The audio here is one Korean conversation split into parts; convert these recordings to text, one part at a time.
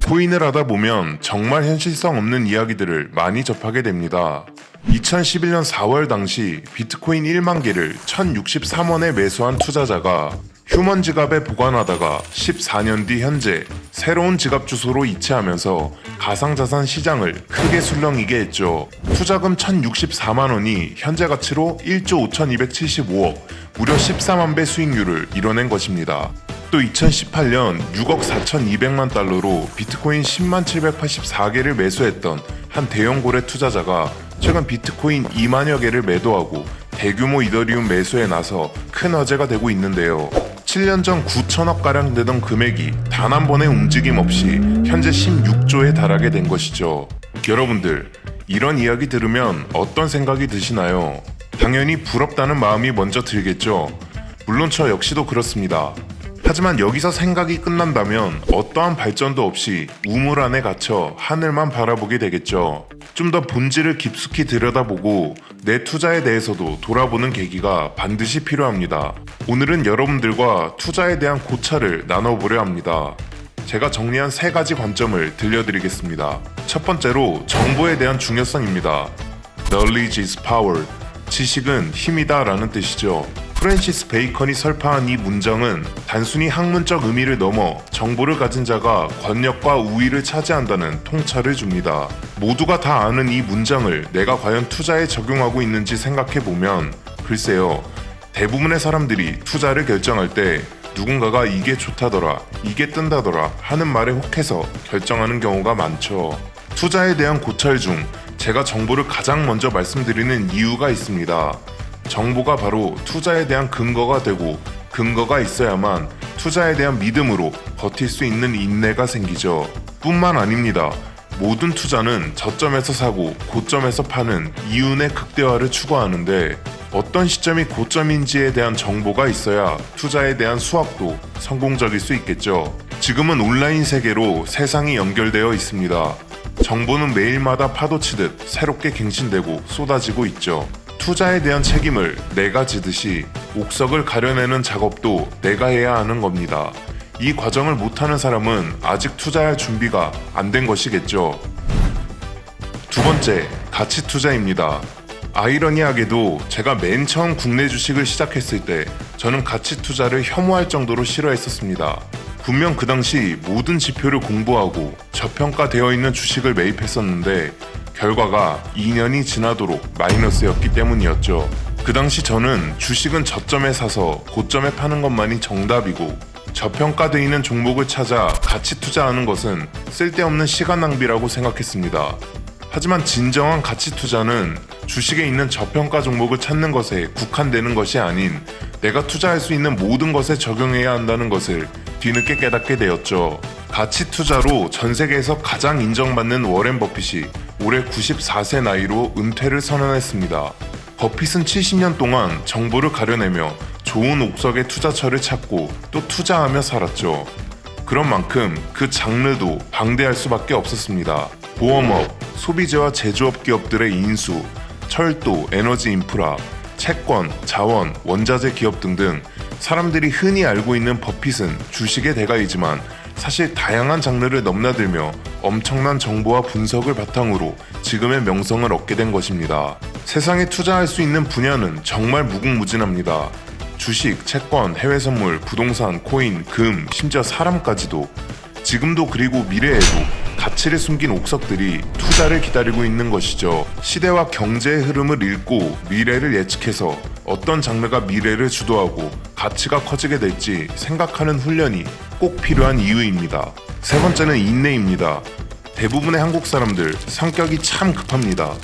코인을 하다 보면 정말 현실성 없는 이야기들을 많이 접하게 됩니다. 2011년 4월 당시 비트코인 1만 개를 1063원에 매수한 투자자가 휴먼 지갑에 보관하다가 14년 뒤 현재 새로운 지갑 주소로 이체하면서 가상자산 시장을 크게 술렁이게 했죠. 투자금 1064만 원이 현재 가치로 1조 5275억, 무려 14만 배 수익률을 이뤄낸 것입니다. 또 2018년 6억 4,200만 달러로 비트코인 10만 784개를 매수했던 한 대형 고래 투자자가 최근 비트코인 2만여 개를 매도하고 대규모 이더리움 매수에 나서 큰 화제가 되고 있는데요. 7년 전 9천억가량 되던 금액이 단 한 번의 움직임 없이 현재 16조에 달하게 된 것이죠. 여러분들, 이런 이야기 들으면 어떤 생각이 드시나요? 당연히 부럽다는 마음이 먼저 들겠죠. 물론 저 역시도 그렇습니다. 하지만 여기서 생각이 끝난다면 어떠한 발전도 없이 우물 안에 갇혀 하늘만 바라보게 되겠죠. 좀 더 본질을 깊숙이 들여다보고 내 투자에 대해서도 돌아보는 계기가 반드시 필요합니다. 오늘은 여러분들과 투자에 대한 고찰을 나눠보려 합니다. 제가 정리한 3가지 관점을 들려드리겠습니다. 첫 번째로 정보에 대한 중요성입니다. Knowledge is power. 지식은 힘이다 라는 뜻이죠. 프랜시스 베이컨이 설파한 이 문장은 단순히 학문적 의미를 넘어 정보를 가진 자가 권력과 우위를 차지한다는 통찰을 줍니다. 모두가 다 아는 이 문장을 내가 과연 투자에 적용하고 있는지 생각해보면 글쎄요, 대부분의 사람들이 투자를 결정할 때 누군가가 이게 좋다더라, 이게 뜬다더라 하는 말에 혹해서 결정하는 경우가 많죠. 투자에 대한 고찰 중 제가 정보를 가장 먼저 말씀드리는 이유가 있습니다. 정보가 바로 투자에 대한 근거가 되고 근거가 있어야만 투자에 대한 믿음으로 버틸 수 있는 인내가 생기죠. 뿐만 아닙니다. 모든 투자는 저점에서 사고 고점에서 파는 이윤의 극대화를 추구하는데 어떤 시점이 고점인지에 대한 정보가 있어야 투자에 대한 수학도 성공적일 수 있겠죠. 지금은 온라인 세계로 세상이 연결되어 있습니다. 정보는 매일마다 파도치듯 새롭게 갱신되고 쏟아지고 있죠. 투자에 대한 책임을 내가 지듯이 옥석을 가려내는 작업도 내가 해야 하는 겁니다. 이 과정을 못하는 사람은 아직 투자할 준비가 안 된 것이겠죠. 두 번째, 가치 투자입니다. 아이러니하게도 제가 맨 처음 국내 주식을 시작했을 때 저는 가치 투자를 혐오할 정도로 싫어했었습니다. 분명 그 당시 모든 지표를 공부하고 저평가되어 있는 주식을 매입했었는데 결과가 2년이 지나도록 마이너스였기 때문이었죠. 그 당시 저는 주식은 저점에 사서 고점에 파는 것만이 정답이고 저평가되어 있는 종목을 찾아 가치 투자하는 것은 쓸데없는 시간 낭비라고 생각했습니다. 하지만 진정한 가치 투자는 주식에 있는 저평가 종목을 찾는 것에 국한되는 것이 아닌 내가 투자할 수 있는 모든 것에 적용해야 한다는 것을 뒤늦게 깨닫게 되었죠. 가치 투자로 전 세계에서 가장 인정받는 워렌 버핏이 올해 94세 나이로 은퇴를 선언했습니다. 버핏은 70년 동안 정보를 가려내며 좋은 옥석의 투자처를 찾고 또 투자하며 살았죠. 그런 만큼 그 장르도 방대할 수밖에 없었습니다. 보험업, 소비재와 제조업 기업들의 인수, 철도, 에너지 인프라, 채권, 자원, 원자재 기업 등등 사람들이 흔히 알고 있는 버핏은 주식의 대가이지만 사실 다양한 장르를 넘나들며 엄청난 정보와 분석을 바탕으로 지금의 명성을 얻게 된 것입니다. 세상에 투자할 수 있는 분야는 정말 무궁무진합니다. 주식, 채권, 해외 선물, 부동산, 코인, 금, 심지어 사람까지도 지금도 그리고 미래에도 가치를 숨긴 옥석들이 투자를 기다리고 있는 것이죠. 시대와 경제의 흐름을 읽고 미래를 예측해서 어떤 장르가 미래를 주도하고 가치가 커지게 될지 생각하는 훈련이 꼭 필요한 이유입니다. 세 번째는 인내입니다. 대부분의 한국 사람들 성격이 참 급합니다.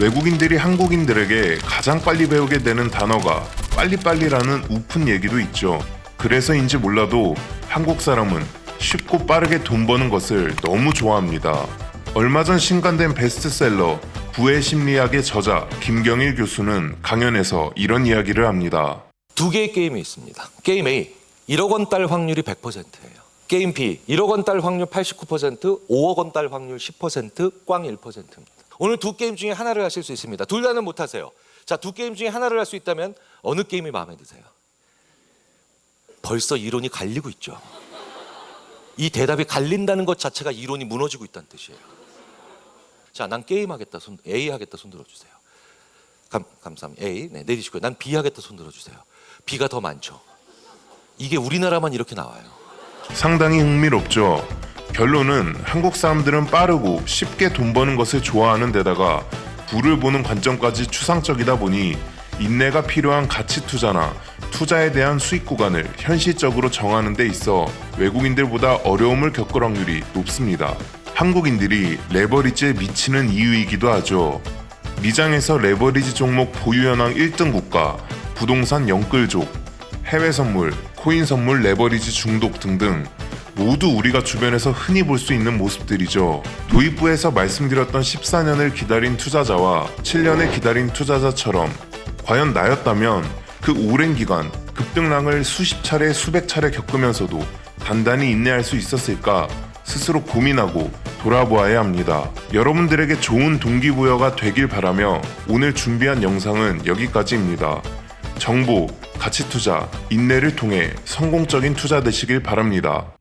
외국인들이 한국인들에게 가장 빨리 배우게 되는 단어가 빨리빨리라는 우픈 얘기도 있죠. 그래서인지 몰라도 한국 사람은 쉽고 빠르게 돈 버는 것을 너무 좋아합니다. 얼마 전 신간된 베스트셀러 부의 심리학의 저자 김경일 교수는 강연에서 이런 이야기를 합니다. 두 개의 게임이 있습니다. 게임 A, 1억 원 딸 확률이 100%예요. 게임 B, 1억 원 딸 확률 89%, 5억 원 딸 확률 10%, 꽝 1%입니다. 오늘 두 게임 중에 하나를 하실 수 있습니다. 둘 다는 못하세요. 자, 두 게임 중에 하나를 할 수 있다면 어느 게임이 마음에 드세요? 벌써 이론이 갈리고 있죠. 이 대답이 갈린다는 것 자체가 이론이 무너지고 있다는 뜻이에요. 자, 난 게임 하겠다. A 하겠다. 손 들어주세요. 감사합니다. A. 네, 내리시고요. 난 B 하겠다. 손 들어주세요. B가 더 많죠. 이게 우리나라만 이렇게 나와요. 상당히 흥미롭죠. 결론은 한국 사람들은 빠르고 쉽게 돈 버는 것을 좋아하는 데다가 부를 보는 관점까지 추상적이다 보니 인내가 필요한 가치 투자나 투자에 대한 수익 구간을 현실적으로 정하는 데 있어 외국인들보다 어려움을 겪을 확률이 높습니다. 한국인들이 레버리지에 미치는 이유이기도 하죠. 미장에서 레버리지 종목 보유 현황 1등 국가, 부동산 영끌족, 해외 선물, 코인 선물 레버리지 중독 등등 모두 우리가 주변에서 흔히 볼 수 있는 모습들이죠. 도입부에서 말씀드렸던 14년을 기다린 투자자와 7년을 기다린 투자자처럼 과연 나였다면 그 오랜 기간 급등락을 수십 차례 수백 차례 겪으면서도 단단히 인내할 수 있었을까 스스로 고민하고 돌아보아야 합니다. 여러분들에게 좋은 동기부여가 되길 바라며 오늘 준비한 영상은 여기까지입니다. 정보, 가치 투자, 인내를 통해 성공적인 투자 되시길 바랍니다.